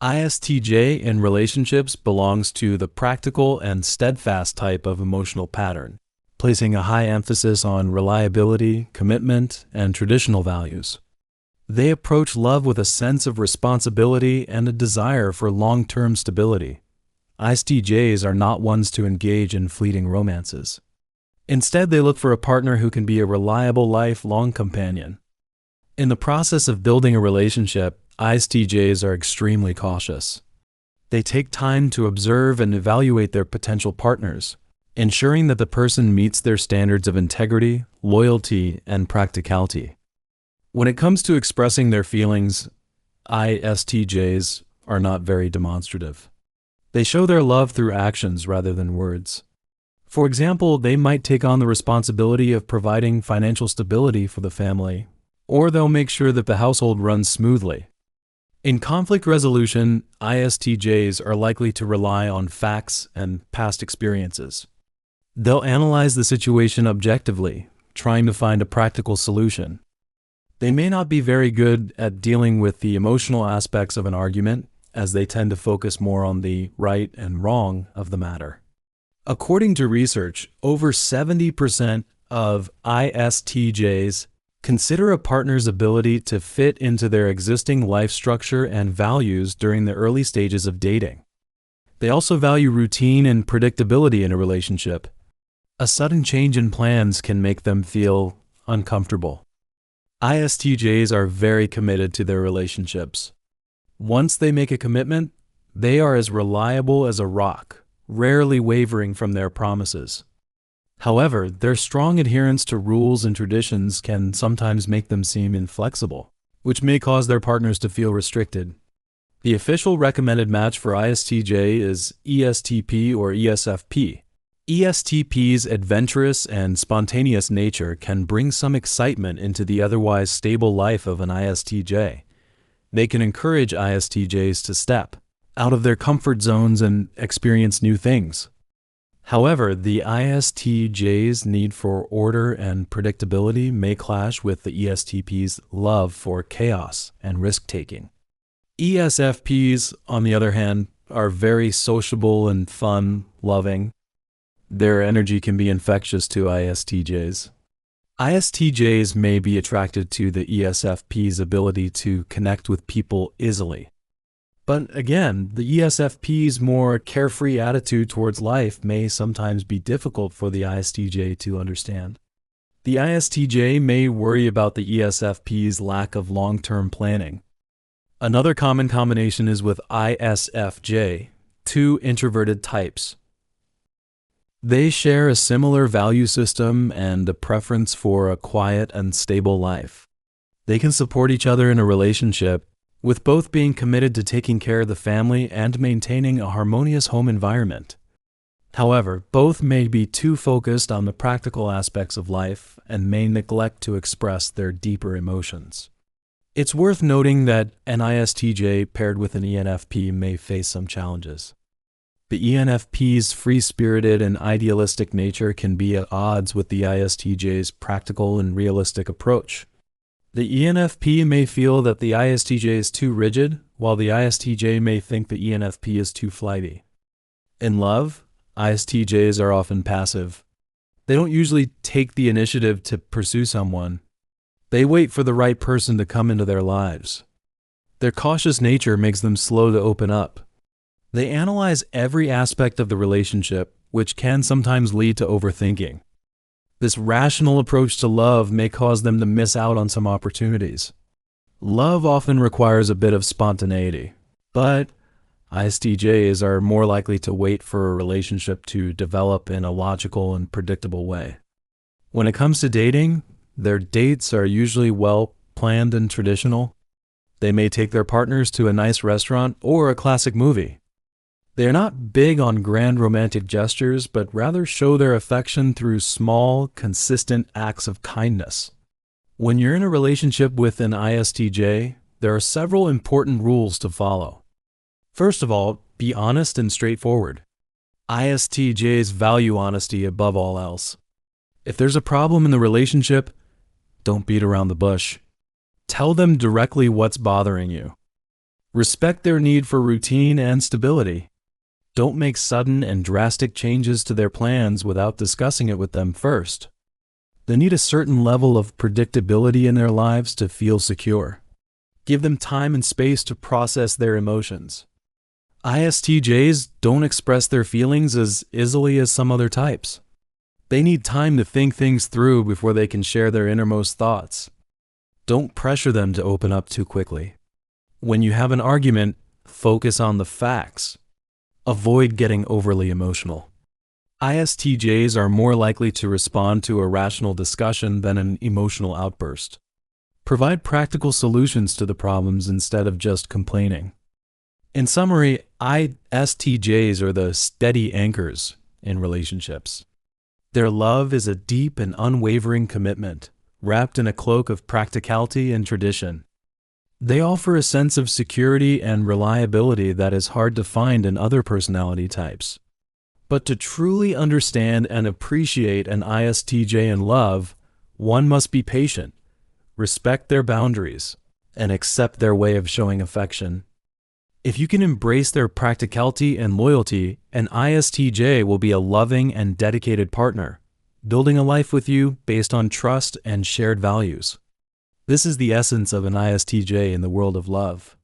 ISTJ in relationships belongs to the practical and steadfast type of emotional pattern, placing a high emphasis on reliability, commitment, and traditional values. They approach love with a sense of responsibility and a desire for long-term stability. ISTJs are not ones to engage in fleeting romances. Instead, they look for a partner who can be a reliable lifelong companion. In the process of building a relationship, ISTJs are extremely cautious. They take time to observe and evaluate their potential partners, ensuring that the person meets their standards of integrity, loyalty, and practicality. When it comes to expressing their feelings, ISTJs are not very demonstrative. They show their love through actions rather than words. For example, they might take on the responsibility of providing financial stability for the family, or they'll make sure that the household runs smoothly. In conflict resolution, ISTJs are likely to rely on facts and past experiences. They'll analyze the situation objectively, trying to find a practical solution. They may not be very good at dealing with the emotional aspects of an argument, as they tend to focus more on the right and wrong of the matter. According to research, over 70% of ISTJs consider a partner's ability to fit into their existing life structure and values during the early stages of dating. They also value routine and predictability in a relationship. A sudden change in plans can make them feel uncomfortable. ISTJs are very committed to their relationships. Once they make a commitment, they are as reliable as a rock, rarely wavering from their promises. However, their strong adherence to rules and traditions can sometimes make them seem inflexible, which may cause their partners to feel restricted. The official recommended match for ISTJ is ESTP or ESFP. ESTP's adventurous and spontaneous nature can bring some excitement into the otherwise stable life of an ISTJ. They can encourage ISTJs to step out of their comfort zones and experience new things. However, the ISTJ's need for order and predictability may clash with the ESTP's love for chaos and risk-taking. ESFPs, on the other hand, are very sociable and fun-loving. Their energy can be infectious to ISTJs. ISTJs may be attracted to the ESFP's ability to connect with people easily. But again, the ESFP's more carefree attitude towards life may sometimes be difficult for the ISTJ to understand. The ISTJ may worry about the ESFP's lack of long-term planning. Another common combination is with ISFJ, two introverted types. They share a similar value system and a preference for a quiet and stable life. They can support each other in a relationship, with both being committed to taking care of the family and maintaining a harmonious home environment. However, both may be too focused on the practical aspects of life and may neglect to express their deeper emotions. It's worth noting that an ISTJ paired with an ENFP may face some challenges. The ENFP's free-spirited and idealistic nature can be at odds with the ISTJ's practical and realistic approach. The ENFP may feel that the ISTJ is too rigid, while the ISTJ may think the ENFP is too flighty. In love, ISTJs are often passive. They don't usually take the initiative to pursue someone. They wait for the right person to come into their lives. Their cautious nature makes them slow to open up. They analyze every aspect of the relationship, which can sometimes lead to overthinking. This rational approach to love may cause them to miss out on some opportunities. Love often requires a bit of spontaneity, but ISTJs are more likely to wait for a relationship to develop in a logical and predictable way. When it comes to dating, their dates are usually well planned and traditional. They may take their partners to a nice restaurant or a classic movie. They are not big on grand romantic gestures, but rather show their affection through small, consistent acts of kindness. When you're in a relationship with an ISTJ, there are several important rules to follow. First of all, be honest and straightforward. ISTJs value honesty above all else. If there's a problem in the relationship, don't beat around the bush. Tell them directly what's bothering you. Respect their need for routine and stability. Don't make sudden and drastic changes to their plans without discussing it with them first. They need a certain level of predictability in their lives to feel secure. Give them time and space to process their emotions. ISTJs don't express their feelings as easily as some other types. They need time to think things through before they can share their innermost thoughts. Don't pressure them to open up too quickly. When you have an argument, focus on the facts. Avoid getting overly emotional. ISTJs are more likely to respond to a rational discussion than an emotional outburst. Provide practical solutions to the problems instead of just complaining. In summary, ISTJs are the steady anchors in relationships. Their love is a deep and unwavering commitment, wrapped in a cloak of practicality and tradition. They offer a sense of security and reliability that is hard to find in other personality types. But to truly understand and appreciate an ISTJ in love, one must be patient, respect their boundaries, and accept their way of showing affection. If you can embrace their practicality and loyalty, an ISTJ will be a loving and dedicated partner, building a life with you based on trust and shared values. This is the essence of an ISTJ in the world of love.